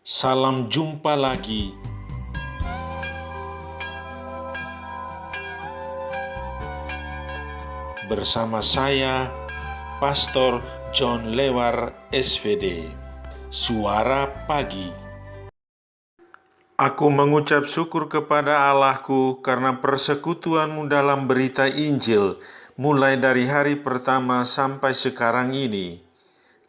Salam jumpa lagi. Bersama saya, Pastor John Lewar SVD. Suara Pagi. Aku mengucap syukur kepada Allahku karena persekutuanmu dalam berita Injil, mulai dari hari pertama sampai sekarang ini.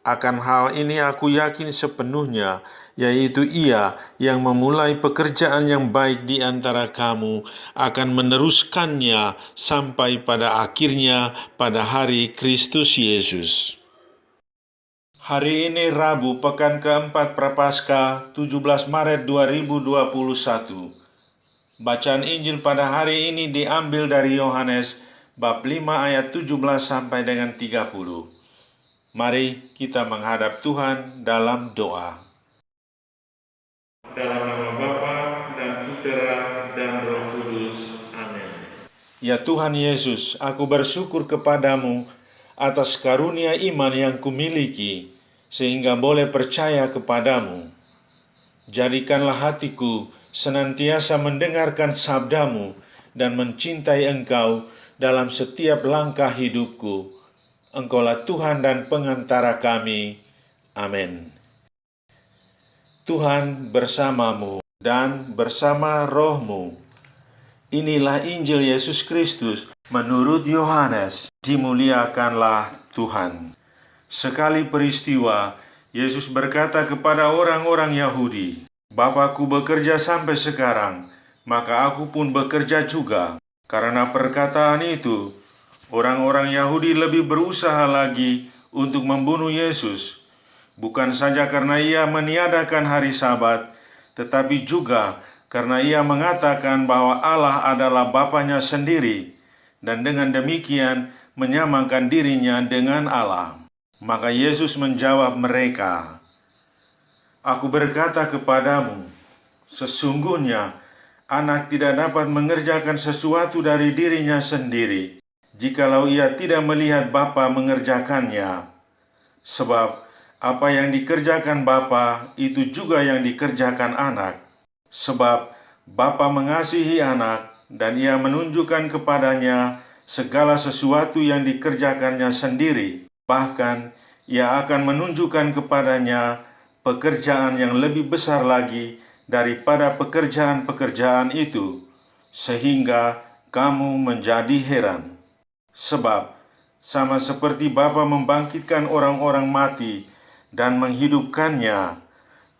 Akan hal ini aku yakin sepenuhnya, yaitu Ia yang memulai pekerjaan yang baik di antara kamu akan meneruskannya sampai pada akhirnya pada hari Kristus Yesus. Hari ini Rabu, pekan keempat Prapaskah, 17 Maret 2021. Bacaan Injil pada hari ini diambil dari Yohanes bab 5 ayat 17 sampai dengan 30. Mari kita menghadap Tuhan dalam doa. Dalam nama Bapa dan Putera dan Roh Kudus. Amin. Ya Tuhan Yesus, aku bersyukur kepadamu atas karunia iman yang kumiliki, sehingga boleh percaya kepadamu. Jadikanlah hatiku senantiasa mendengarkan sabdamu dan mencintai Engkau dalam setiap langkah hidupku. Engkaulah Tuhan dan pengantara kami. Amin. Tuhan bersamamu dan bersama rohmu. Inilah Injil Yesus Kristus menurut Yohanes. Dimuliakanlah Tuhan. Sekali peristiwa, Yesus berkata kepada orang-orang Yahudi, "Bapakku bekerja sampai sekarang, maka aku pun bekerja juga." Karena perkataan itu, orang-orang Yahudi lebih berusaha lagi untuk membunuh Yesus, bukan saja karena ia meniadakan hari Sabat, tetapi juga karena ia mengatakan bahwa Allah adalah Bapanya sendiri, dan dengan demikian menyamakan dirinya dengan Allah. Maka Yesus menjawab mereka, "Aku berkata kepadamu, sesungguhnya anak tidak dapat mengerjakan sesuatu dari dirinya sendiri, jikalau ia tidak melihat Bapa mengerjakannya. Sebab apa yang dikerjakan Bapa, itu juga yang dikerjakan anak. Sebab Bapa mengasihi anak, dan ia menunjukkan kepadanya segala sesuatu yang dikerjakannya sendiri. Bahkan ia akan menunjukkan kepadanya pekerjaan yang lebih besar lagi daripada pekerjaan-pekerjaan itu, sehingga kamu menjadi heran. Sebab sama seperti Bapa membangkitkan orang-orang mati dan menghidupkannya,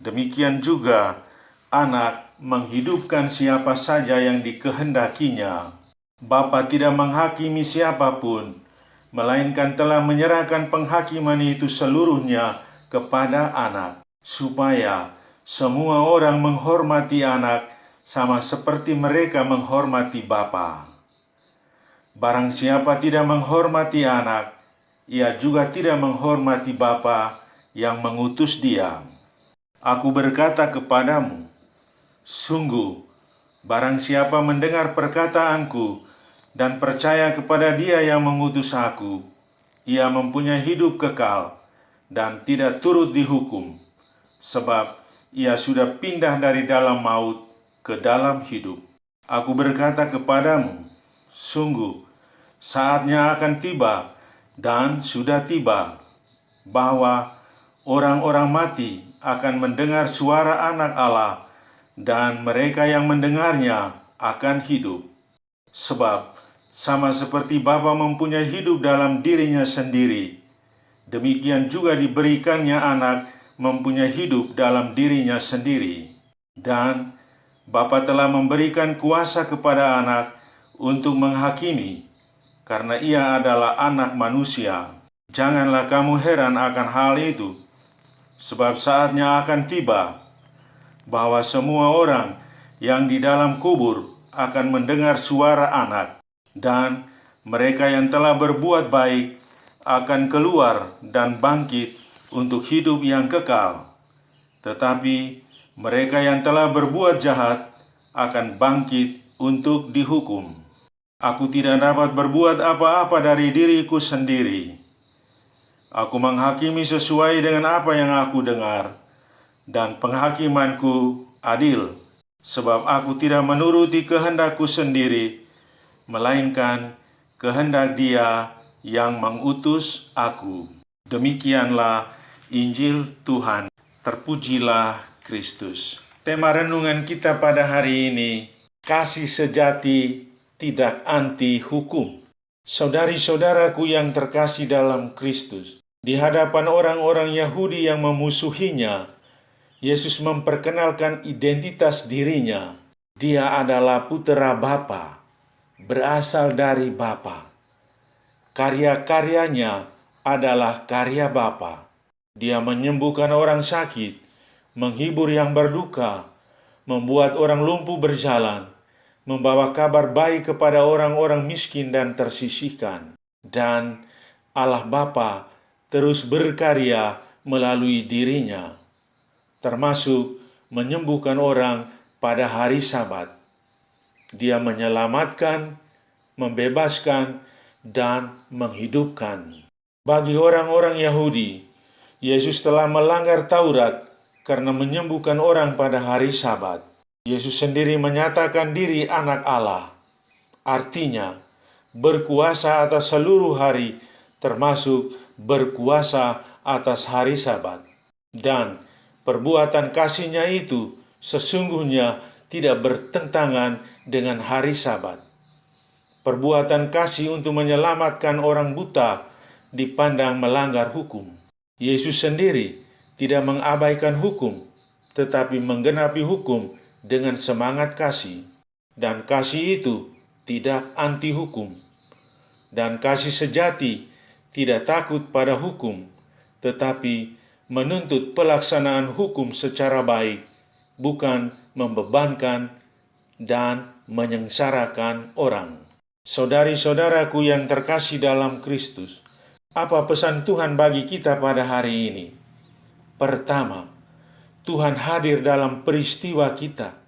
demikian juga Anak menghidupkan siapa saja yang dikehendakinya. Bapa tidak menghakimi siapapun, melainkan telah menyerahkan penghakiman itu seluruhnya kepada Anak, supaya semua orang menghormati Anak sama seperti mereka menghormati Bapa. Barang siapa tidak menghormati Anak, ia juga tidak menghormati Bapa yang mengutus Dia. Aku berkata kepadamu, sungguh, barang siapa mendengar perkataanku dan percaya kepada Dia yang mengutus aku, ia mempunyai hidup kekal dan tidak turut dihukum, sebab ia sudah pindah dari dalam maut ke dalam hidup. Aku berkata kepadamu, sungguh, saatnya akan tiba dan sudah tiba, bahwa orang-orang mati akan mendengar suara Anak Allah, dan mereka yang mendengarnya akan hidup. Sebab sama seperti Bapa mempunyai hidup dalam dirinya sendiri, demikian juga diberikannya Anak mempunyai hidup dalam dirinya sendiri. Dan Bapa telah memberikan kuasa kepada Anak untuk menghakimi, karena Ia adalah Anak manusia. Janganlah kamu heran akan hal itu, sebab saatnya akan tiba bahwa semua orang yang di dalam kubur akan mendengar suara Anak, dan mereka yang telah berbuat baik akan keluar dan bangkit untuk hidup yang kekal, tetapi mereka yang telah berbuat jahat akan bangkit untuk dihukum. Aku tidak dapat berbuat apa-apa dari diriku sendiri. Aku menghakimi sesuai dengan apa yang aku dengar, dan penghakimanku adil, sebab aku tidak menuruti kehendakku sendiri, melainkan kehendak Dia yang mengutus aku. Demikianlah Injil Tuhan. Terpujilah Kristus. Tema renungan kita pada hari ini, kasih sejati tidak anti hukum. Saudari-saudaraku yang terkasih dalam Kristus, di hadapan orang-orang Yahudi yang memusuhinya, Yesus memperkenalkan identitas dirinya. Dia adalah Putera Bapa, berasal dari Bapa. Karya-karyanya adalah karya Bapa. Dia menyembuhkan orang sakit, menghibur yang berduka, membuat orang lumpuh berjalan, membawa kabar baik kepada orang-orang miskin dan tersisihkan. Dan Allah Bapa terus berkarya melalui dirinya, termasuk menyembuhkan orang pada hari Sabat. Dia menyelamatkan, membebaskan, dan menghidupkan. Bagi orang-orang Yahudi, Yesus telah melanggar Taurat karena menyembuhkan orang pada hari Sabat. Yesus sendiri menyatakan diri anak Allah, artinya berkuasa atas seluruh hari, termasuk berkuasa atas hari Sabat. Dan perbuatan kasih-Nya itu sesungguhnya tidak bertentangan dengan hari Sabat. Perbuatan kasih untuk menyelamatkan orang buta dipandang melanggar hukum. Yesus sendiri tidak mengabaikan hukum, tetapi menggenapi hukum dengan semangat kasih. Dan kasih itu tidak anti hukum. Dan kasih sejati tidak takut pada hukum, tetapi menuntut pelaksanaan hukum secara baik, bukan membebankan dan menyengsarakan orang. Saudari-saudaraku yang terkasih dalam Kristus, apa pesan Tuhan bagi kita pada hari ini? Pertama, Tuhan hadir dalam peristiwa kita.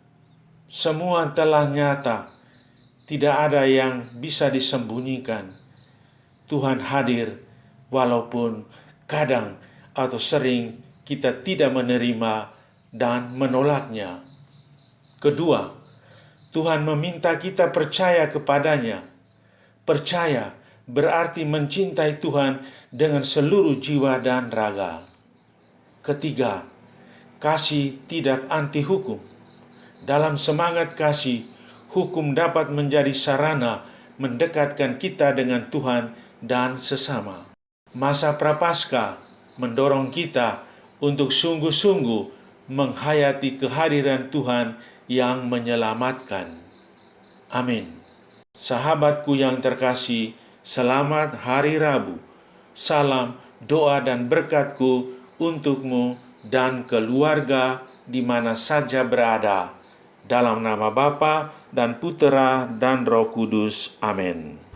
Semua telah nyata, tidak ada yang bisa disembunyikan. Tuhan hadir walaupun kadang atau sering kita tidak menerima dan menolaknya. Kedua, Tuhan meminta kita percaya kepadanya. Percaya berarti mencintai Tuhan dengan seluruh jiwa dan raga. Ketiga, kasih tidak anti hukum. Dalam semangat kasih, hukum dapat menjadi sarana mendekatkan kita dengan Tuhan dan sesama. Masa Prapaskah mendorong kita untuk sungguh-sungguh menghayati kehadiran Tuhan yang menyelamatkan. Amin. Sahabatku yang terkasih, selamat Hari Rabu. Salam, doa dan berkatku untukmu dan keluarga di mana saja berada. Dalam nama Bapa dan Putera dan Roh Kudus. Amin.